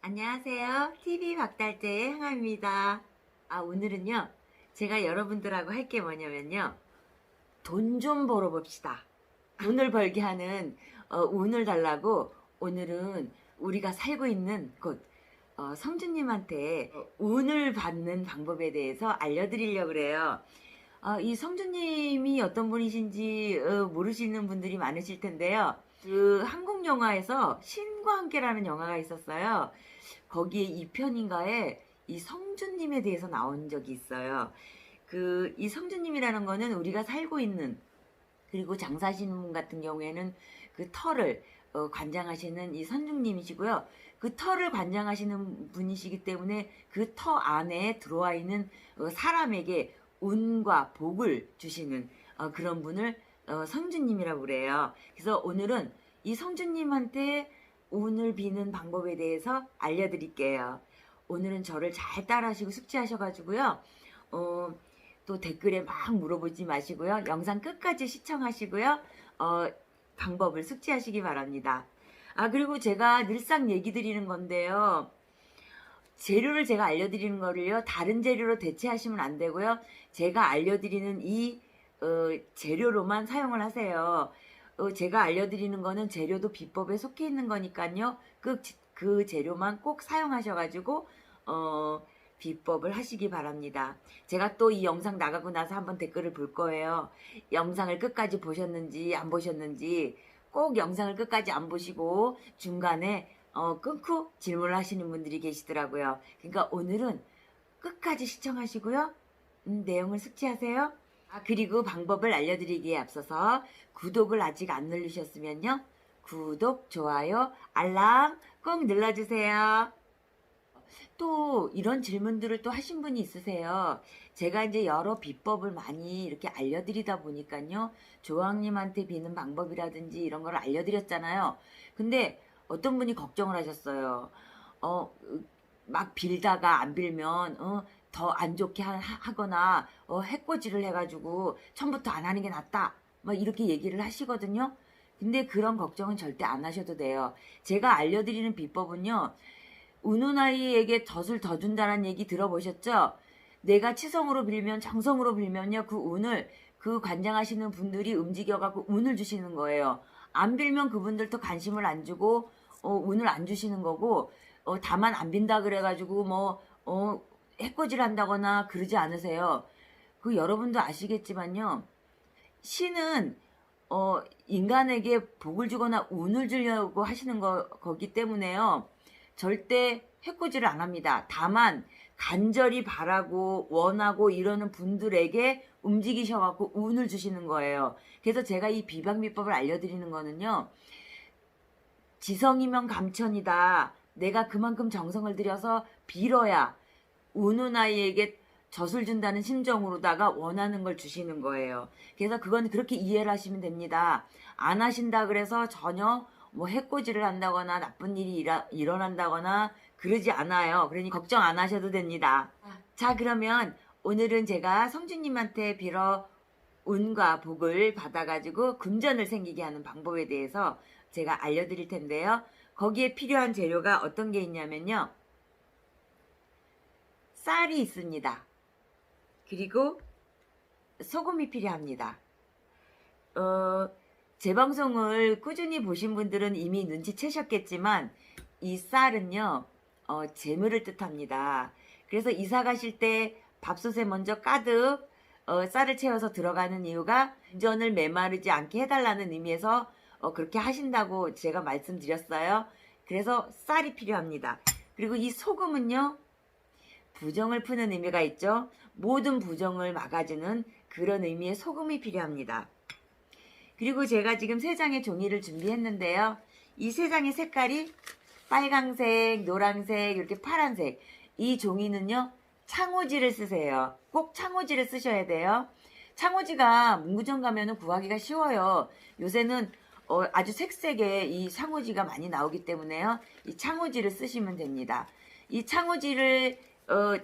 안녕하세요. TV 박달재의 향아입니다. 오늘은요, 제가 여러분들하고 할 게 뭐냐면요, 돈 좀 벌어봅시다. 돈을 벌게 하는 운을 달라고 오늘은 우리가 살고 있는 곳, 성주님한테 운을 받는 방법에 대해서 알려드리려고 그래요. 이 성주님이 어떤 분이신지 모르시는 분들이 많으실 텐데요. 그 한국 영화에서 신과 함께라는 영화가 있었어요. 거기에 2편인가에 이 성주님에 대해서 나온 적이 있어요. 이 성주님이라는 거는 우리가 살고 있는, 그리고 장사하시는 분 같은 경우에는 그 터를 관장하시는 이 선중님이시고요. 그 터를 관장하시는 분이시기 때문에 그 터 안에 들어와 있는 사람에게 운과 복을 주시는 그런 분을 성주님이라고 그래요. 그래서 오늘은 이 성주님한테 운을 비는 방법에 대해서 알려드릴게요. 오늘은 저를 잘 따라하시고 숙지하셔가지고요. 또 댓글에 막 물어보지 마시고요. 영상 끝까지 시청하시고요. 방법을 숙지하시기 바랍니다. 그리고 제가 늘상 얘기 드리는 건데요. 재료를 제가 알려드리는 거를요, 다른 재료로 대체하시면 안 되고요. 제가 알려드리는 이 재료로만 사용을 하세요. 제가 알려드리는 거는 재료도 비법에 속해 있는 거니까요. 그 재료만 꼭 사용하셔가지고 비법을 하시기 바랍니다. 제가 또 이 영상 나가고 나서 한번 댓글을 볼 거예요. 영상을 끝까지 보셨는지 안 보셨는지 꼭 영상을 끝까지 안 보시고 중간에 끊고 질문을 하시는 분들이 계시더라고요. 그러니까 오늘은 끝까지 시청하시고요. 내용을 숙지하세요. 그리고 방법을 알려드리기에 앞서서 구독을 아직 안 누르셨으면요. 구독, 좋아요, 알람 꼭 눌러주세요. 또 이런 질문들을 또 하신 분이 있으세요. 제가 이제 여러 비법을 많이 이렇게 알려드리다 보니까요. 조왕님한테 비는 방법이라든지 이런 걸 알려드렸잖아요. 근데 어떤 분이 걱정을 하셨어요. 막 빌다가 안 빌면 더 안 좋게 하거나 해코지를 해가지고 처음부터 안 하는 게 낫다. 막 이렇게 얘기를 하시거든요. 근데 그런 걱정은 절대 안 하셔도 돼요. 제가 알려드리는 비법은요. 우는 아이에게 덫을 더 준다는 얘기 들어보셨죠? 내가 치성으로 빌면 정성으로 빌면요. 그 운을 그 관장하시는 분들이 움직여갖고 운을 주시는 거예요. 안 빌면 그분들도 관심을 안 주고 운을 안 주시는 거고 다만 안 빈다 그래가지고 해코지를 한다거나 그러지 않으세요. 그 여러분도 아시겠지만요. 신은 인간에게 복을 주거나 운을 주려고 하시는 거기 때문에요. 절대 해코지를 안 합니다. 다만 간절히 바라고 원하고 이러는 분들에게 움직이셔갖고 운을 주시는 거예요. 그래서 제가 이 비방비법을 알려드리는 거는요. 지성이면 감천이다. 내가 그만큼 정성을 들여서 빌어야 우는 아이에게 젖을 준다는 심정으로다가 원하는 걸 주시는 거예요. 그래서 그건 그렇게 이해를 하시면 됩니다. 안 하신다 그래서 전혀 해코지를 한다거나 나쁜 일이 일어난다거나 그러지 않아요. 그러니 걱정 안 하셔도 됩니다. 자, 그러면 오늘은 제가 성주님한테 빌어 운과 복을 받아가지고 금전을 생기게 하는 방법에 대해서 제가 알려드릴 텐데요. 거기에 필요한 재료가 어떤 게 있냐면요. 쌀이 있습니다. 그리고 소금이 필요합니다. 제 방송을 꾸준히 보신 분들은 이미 눈치채셨겠지만 이 쌀은요. 재물을 뜻합니다. 그래서 이사 가실 때 밥솥에 먼저 가득 쌀을 채워서 들어가는 이유가 금전을 메마르지 않게 해달라는 의미에서 그렇게 하신다고 제가 말씀드렸어요. 그래서 쌀이 필요합니다. 그리고 이 소금은요. 부정을 푸는 의미가 있죠. 모든 부정을 막아주는 그런 의미의 소금이 필요합니다. 그리고 제가 지금 3장의 종이를 준비했는데요. 이 3장의 색깔이 빨강색, 노란색, 이렇게 파란색. 이 종이는요. 창호지를 쓰세요. 꼭 창호지를 쓰셔야 돼요. 창호지가 문구점 가면은 구하기가 쉬워요. 요새는 아주 색색의 이 창호지가 많이 나오기 때문에요. 이 창호지를 쓰시면 됩니다. 이 창호지를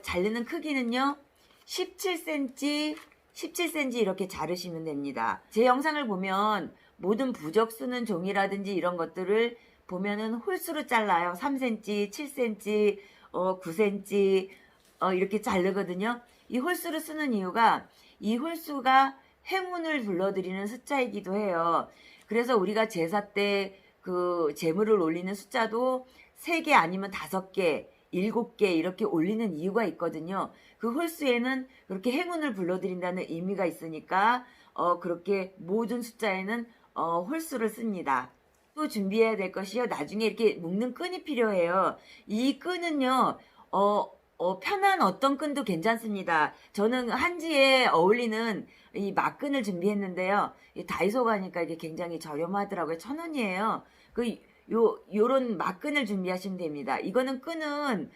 자르는 크기는요. 17cm 이렇게 자르시면 됩니다. 제 영상을 보면 모든 부적 쓰는 종이라든지 이런 것들을 보면은 홀수로 잘라요. 3cm, 7cm, 9cm 이렇게 자르거든요. 이 홀수를 쓰는 이유가 이 홀수가 행운을 불러들이는 숫자이기도 해요. 그래서 우리가 제사 때 그 제물을 올리는 숫자도 3개 아니면 5개, 7개 이렇게 올리는 이유가 있거든요. 그 홀수에는 그렇게 행운을 불러들인다는 의미가 있으니까 그렇게 모든 숫자에는 홀수를 씁니다. 또 준비해야 될 것이요. 나중에 이렇게 묶는 끈이 필요해요. 이 끈은요. 편한 어떤 끈도 괜찮습니다. 저는 한지에 어울리는 이 막끈을 준비했는데요. 이 다이소 가니까 이게 굉장히 저렴하더라고요. 1,000원이에요. 요런 막끈을 준비하시면 됩니다. 이거는 끈은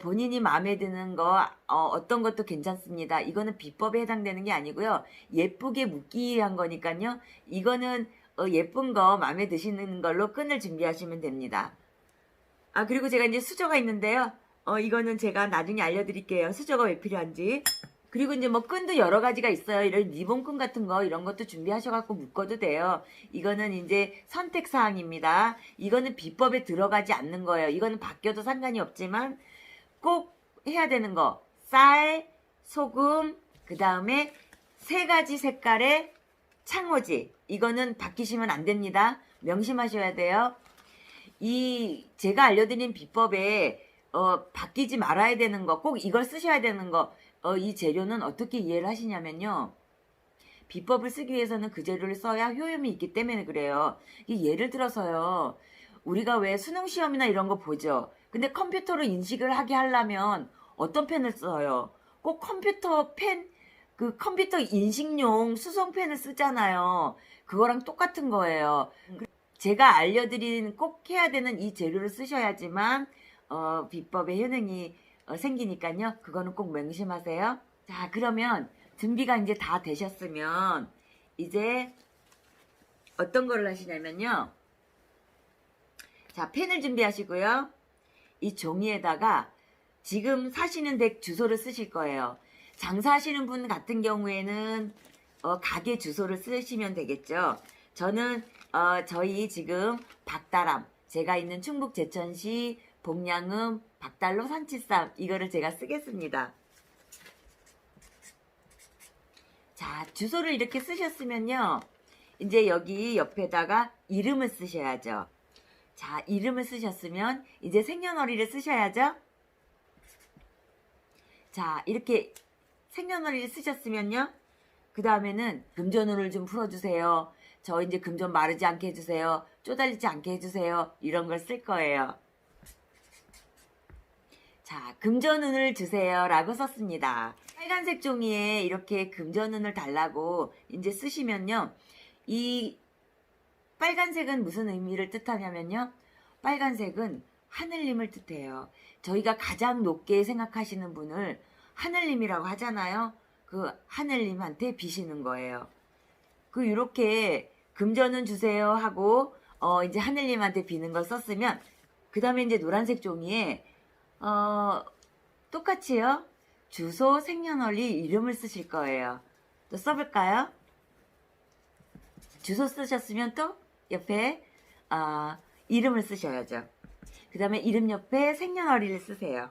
본인이 마음에 드는 거 어떤 것도 괜찮습니다. 이거는 비법에 해당되는 게 아니고요. 예쁘게 묶기 위한 거니까요. 이거는 예쁜 거 마음에 드시는 걸로 끈을 준비하시면 됩니다. 그리고 제가 이제 수저가 있는데요. 이거는 제가 나중에 알려드릴게요. 수저가 왜 필요한지. 그리고 이제 뭐 끈도 여러 가지가 있어요. 이런 리본끈 같은 거 이런 것도 준비하셔갖고 묶어도 돼요. 이거는 이제 선택사항입니다. 이거는 비법에 들어가지 않는 거예요. 이거는 바뀌어도 상관이 없지만 꼭 해야 되는 거. 쌀, 소금, 그 다음에 3가지 색깔의 창호지. 이거는 바뀌시면 안 됩니다. 명심하셔야 돼요. 제가 알려드린 비법에 바뀌지 말아야 되는 거, 꼭 이걸 쓰셔야 되는 거, 이 재료는 어떻게 이해를 하시냐면요. 비법을 쓰기 위해서는 그 재료를 써야 효용이 있기 때문에 그래요. 예를 들어서요. 우리가 왜 수능시험이나 이런 거 보죠. 근데 컴퓨터로 인식을 하게 하려면 어떤 펜을 써요? 꼭 컴퓨터 펜, 그 컴퓨터 인식용 수성펜을 쓰잖아요. 그거랑 똑같은 거예요. 제가 알려드린 꼭 해야 되는 이 재료를 쓰셔야지만 비법의 효능이 생기니까요. 그거는 꼭 명심하세요. 자, 그러면 준비가 이제 다 되셨으면 이제 어떤 거를 하시냐면요. 자, 펜을 준비하시고요. 이 종이에다가 지금 사시는 댁 주소를 쓰실 거예요. 장사하시는 분 같은 경우에는 가게 주소를 쓰시면 되겠죠. 저는 저희 지금 박다람, 제가 있는 충북 제천시 복량읍 박달로 산치쌈, 이거를 제가 쓰겠습니다. 자, 주소를 이렇게 쓰셨으면요. 이제 여기 옆에다가 이름을 쓰셔야죠. 자, 이름을 쓰셨으면 이제 생년월일을 쓰셔야죠. 자, 이렇게 생년월일을 쓰셨으면요. 그 다음에는 금전운을 좀 풀어주세요. 저 이제 금전 마르지 않게 해주세요. 쪼달리지 않게 해주세요. 이런 걸 쓸 거예요. 자, 금전운을 주세요 라고 썼습니다. 빨간색 종이에 이렇게 금전운을 달라고 이제 쓰시면요. 이 빨간색은 무슨 의미를 뜻하냐면요. 빨간색은 하늘님을 뜻해요. 저희가 가장 높게 생각하시는 분을 하늘님이라고 하잖아요. 그 하늘님한테 비시는 거예요. 이렇게 금전운 주세요 하고 이제 하늘님한테 비는 걸 썼으면 그 다음에 이제 노란색 종이에 똑같이요. 주소, 생년월일, 이름을 쓰실 거예요. 또 써볼까요? 주소 쓰셨으면 또 옆에 이름을 쓰셔야죠. 그 다음에 이름 옆에 생년월일을 쓰세요.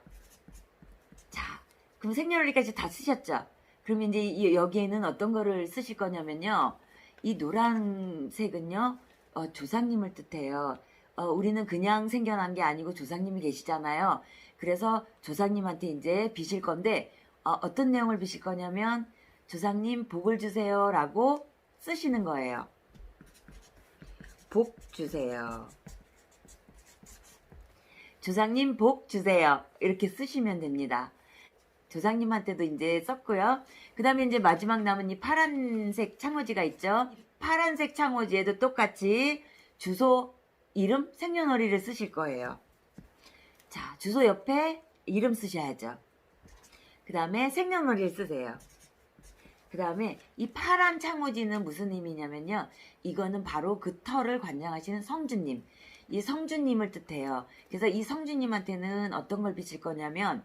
자, 그럼 생년월일까지 다 쓰셨죠? 그럼 이제 여기에는 어떤 거를 쓰실 거냐면요. 이 노란색은요. 조상님을 뜻해요. 우리는 그냥 생겨난 게 아니고 조상님이 계시잖아요. 그래서 조상님한테 이제 비실 건데 어떤 내용을 비실 거냐면 조상님 복을 주세요 라고 쓰시는 거예요. 복 주세요. 조상님 복 주세요. 이렇게 쓰시면 됩니다. 조상님한테도 이제 썼고요. 그 다음에 이제 마지막 남은 이 파란색 창호지가 있죠. 파란색 창호지에도 똑같이 주소, 이름, 생년월일을 쓰실 거예요. 자, 주소 옆에 이름 쓰셔야죠. 그 다음에 생년월일 쓰세요. 그 다음에 이 파란 창호지는 무슨 의미냐면요. 이거는 바로 그 터를 관장하시는 성주님. 이 성주님을 뜻해요. 그래서 이 성주님한테는 어떤 걸 비칠 거냐면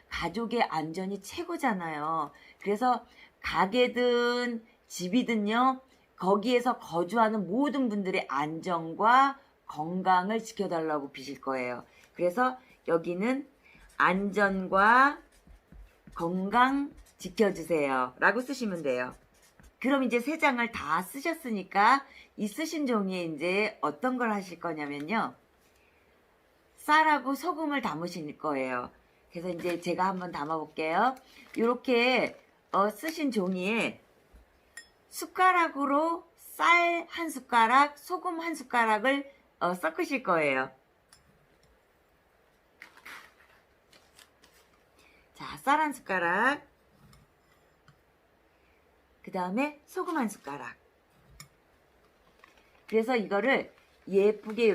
가족의 안전이 최고잖아요. 그래서 가게든 집이든요. 거기에서 거주하는 모든 분들의 안전과 건강을 지켜달라고 비실 거예요. 그래서 여기는 안전과 건강 지켜주세요 라고 쓰시면 돼요. 그럼 이제 3장을 다 쓰셨으니까 이 쓰신 종이에 이제 어떤 걸 하실 거냐면요. 쌀하고 소금을 담으실 거예요. 그래서 이제 제가 한번 담아 볼게요. 이렇게 쓰신 종이에 숟가락으로 쌀 한 숟가락, 소금 한 숟가락을 섞으실 거예요. 자, 쌀 한 숟가락, 그 다음에 소금 한 숟가락. 그래서 이거를 예쁘게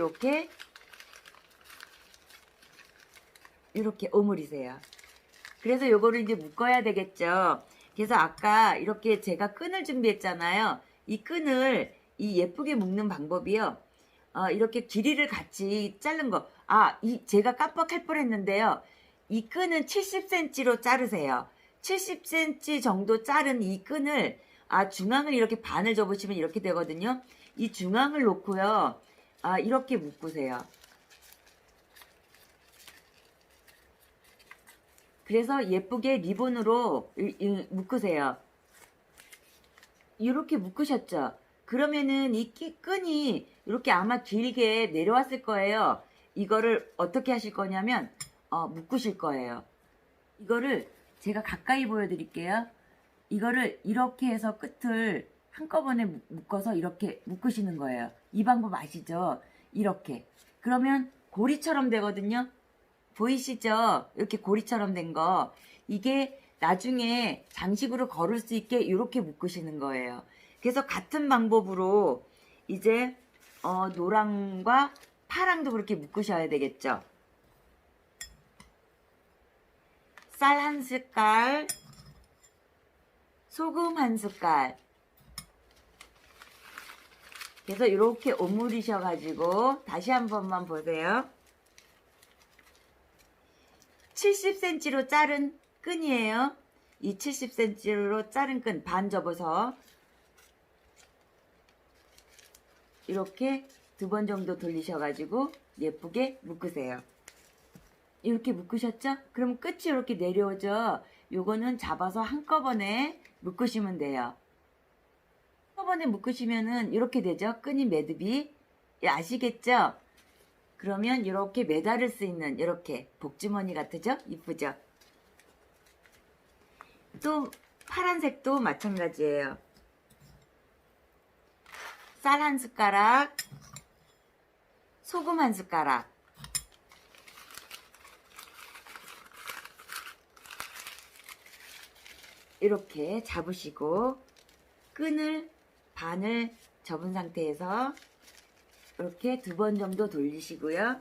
이렇게 오므리세요. 그래서 요거를 이제 묶어야 되겠죠. 그래서 아까 이렇게 제가 끈을 준비했잖아요. 이 끈을 이 예쁘게 묶는 방법이요. 이렇게 길이를 같이 자른 거. 제가 깜빡할 뻔했는데요. 이 끈은 70cm로 자르세요. 70cm 정도 자른 이 끈을 중앙을 이렇게 반을 접으시면 이렇게 되거든요. 이 중앙을 놓고요. 이렇게 묶으세요. 그래서 예쁘게 리본으로 묶으세요. 이렇게 묶으셨죠? 그러면은 이 끈이 이렇게 아마 길게 내려왔을 거예요. 이거를 어떻게 하실 거냐면 묶으실 거예요. 이거를 제가 가까이 보여드릴게요. 이거를 이렇게 해서 끝을 한꺼번에 묶어서 이렇게 묶으시는 거예요. 이 방법 아시죠? 이렇게. 그러면 고리처럼 되거든요. 보이시죠? 이렇게 고리처럼 된 거. 이게 나중에 장식으로 걸을 수 있게 이렇게 묶으시는 거예요. 그래서 같은 방법으로 이제 노랑과 파랑도 그렇게 묶으셔야 되겠죠. 쌀 한 숟갈, 소금 한 숟갈. 그래서 이렇게 오므리셔가지고 다시 한 번만 보세요. 70cm로 자른 끈이에요. 이 70cm로 자른 끈 반 접어서 이렇게 2번 정도 돌리셔가지고 예쁘게 묶으세요. 이렇게 묶으셨죠? 그럼 끝이 이렇게 내려오죠? 요거는 잡아서 한꺼번에 묶으시면 돼요. 한꺼번에 묶으시면은 이렇게 되죠? 끈이 매듭이. 아시겠죠? 그러면 이렇게 매달을 수 있는 이렇게 복주머니 같으죠? 이쁘죠? 또 파란색도 마찬가지예요. 쌀 한 숟가락, 소금 한 숟가락. 이렇게 잡으시고 끈을 반을 접은 상태에서 이렇게 2번 정도 돌리시고요.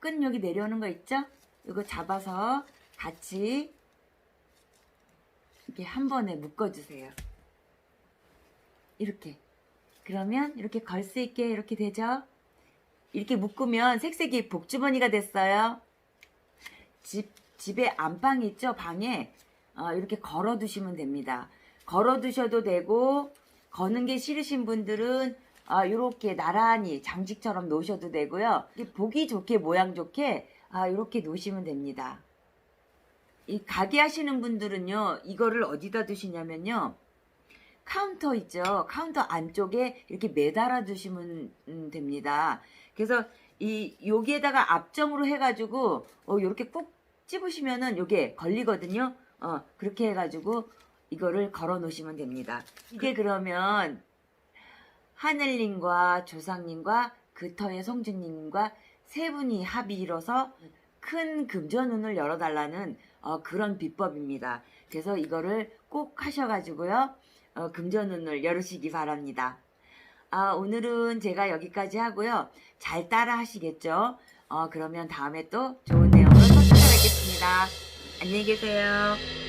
끈 여기 내려오는 거 있죠? 이거 잡아서 같이 이렇게 한 번에 묶어주세요. 이렇게. 그러면 이렇게 걸 수 있게 이렇게 되죠? 이렇게 묶으면 색색이 복주머니가 됐어요. 집에 안방이 있죠? 방에 이렇게 걸어 두시면 됩니다. 걸어 두셔도 되고 거는 게 싫으신 분들은 이렇게 나란히 장식처럼 놓으셔도 되고요. 보기 좋게 모양 좋게 이렇게 놓으시면 됩니다. 이 가게 하시는 분들은요. 이거를 어디다 두시냐면요. 카운터 있죠. 카운터 안쪽에 이렇게 매달아 두시면 됩니다. 그래서 여기에다가 앞점으로 해가지고 이렇게 꾹 집으시면은 이게 걸리거든요. 그렇게 해가지고 이거를 걸어 놓으시면 됩니다. 이게 그러면 하늘님과 조상님과 그 터의 성주님과 3분이 합이 이뤄서 큰 금전운을 열어달라는 그런 비법입니다. 그래서 이거를 꼭 하셔가지고요. 금전운을 열으시기 바랍니다. 오늘은 제가 여기까지 하고요. 잘 따라 하시겠죠? 그러면 다음에 또 좋은 내용으로 찾아뵙겠습니다. 안녕히 계세요.